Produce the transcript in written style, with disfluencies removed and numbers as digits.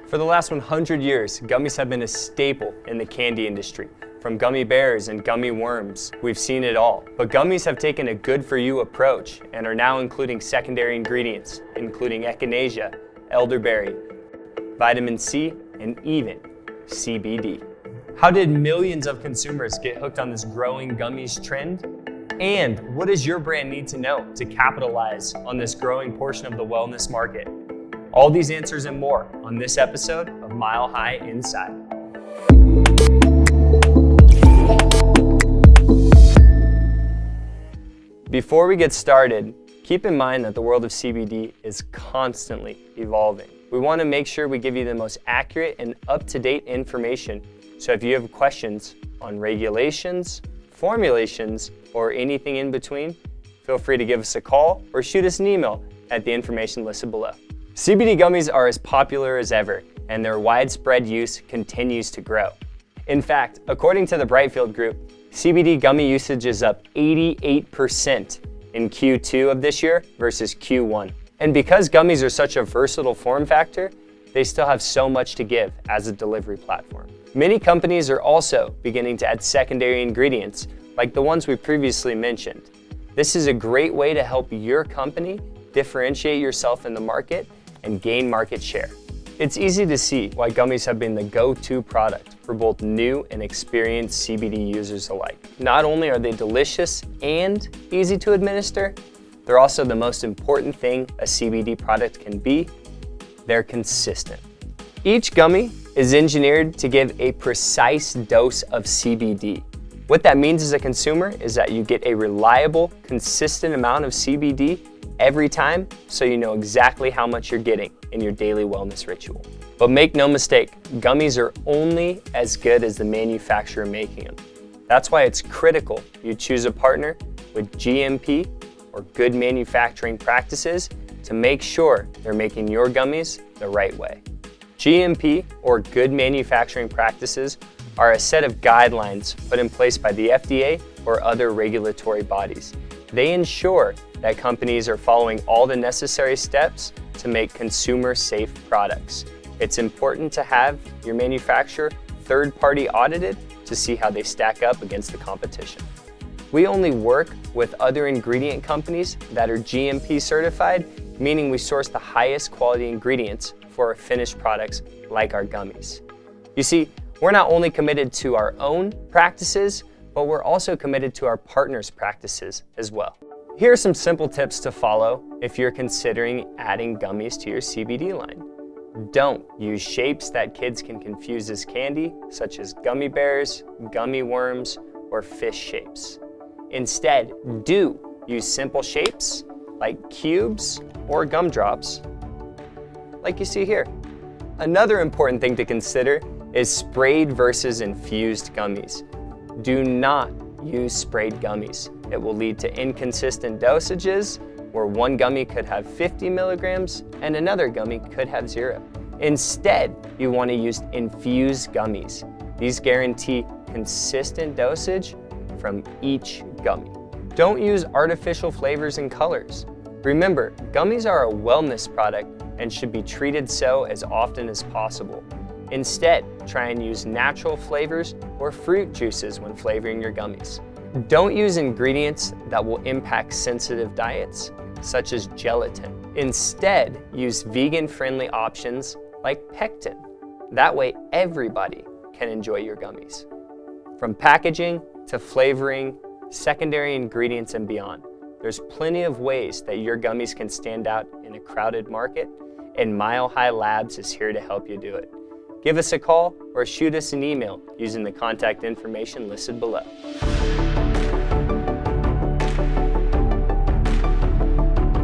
For the last 100 years, gummies have been a staple in the candy industry. From gummy bears and gummy worms, we've seen it all. But gummies have taken a good-for-you approach and are now including secondary ingredients, including echinacea, elderberry, vitamin C, and even CBD. How did millions of consumers get hooked on this growing gummies trend? And what does your brand need to know to capitalize on this growing portion of the wellness market? All these answers and more on this episode of Mile High Inside. Before we get started, keep in mind that the world of CBD is constantly evolving. We want to make sure we give you the most accurate and up-to-date information. So if you have questions on regulations, formulations, or anything in between, feel free to give us a call or shoot us an email at the information listed below. CBD gummies are as popular as ever, and their widespread use continues to grow. In fact, according to the Brightfield Group, CBD gummy usage is up 88% in Q2 of this year versus Q1. And because gummies are such a versatile form factor, they still have so much to give as a delivery platform. Many companies are also beginning to add secondary ingredients, like the ones we previously mentioned. This is a great way to help your company differentiate yourself in the market and gain market share. It's easy to see why gummies have been the go-to product for both new and experienced CBD users alike. Not only are they delicious and easy to administer, they're also the most important thing a CBD product can be. They're consistent. Each gummy is engineered to give a precise dose of CBD. What that means as a consumer is that you get a reliable, consistent amount of CBD every time, so you know exactly how much you're getting in your daily wellness ritual. But make no mistake, gummies are only as good as the manufacturer making them. That's why it's critical you choose a partner with GMP or good manufacturing practices to make sure they're making your gummies the right way. GMP or good manufacturing practices are a set of guidelines put in place by the FDA or other regulatory bodies. They ensure that companies are following all the necessary steps to make consumer-safe products. It's important to have your manufacturer third-party audited to see how they stack up against the competition. We only work with other ingredient companies that are GMP certified, meaning we source the highest quality ingredients for our finished products like our gummies. You see, we're not only committed to our own practices, but we're also committed to our partners' practices as well. Here are some simple tips to follow if you're considering adding gummies to your CBD line. Don't use shapes that kids can confuse as candy, such as gummy bears, gummy worms, or fish shapes. Instead, do use simple shapes like cubes or gumdrops, like you see here. Another important thing to consider is sprayed versus infused gummies. Do not use sprayed gummies. It will lead to inconsistent dosages where one gummy could have 50 milligrams and another gummy could have 0. Instead, you want to use infused gummies. These guarantee consistent dosage from each gummy. Don't use artificial flavors and colors. Remember, gummies are a wellness product and should be treated so as often as possible. Instead, try and use natural flavors or fruit juices when flavoring your gummies. Don't use ingredients that will impact sensitive diets, such as gelatin. Instead, use vegan-friendly options like pectin. That way, everybody can enjoy your gummies. From packaging to flavoring, secondary ingredients, and beyond, there's plenty of ways that your gummies can stand out in a crowded market, and Mile High Labs is here to help you do it. Give us a call or shoot us an email using the contact information listed below.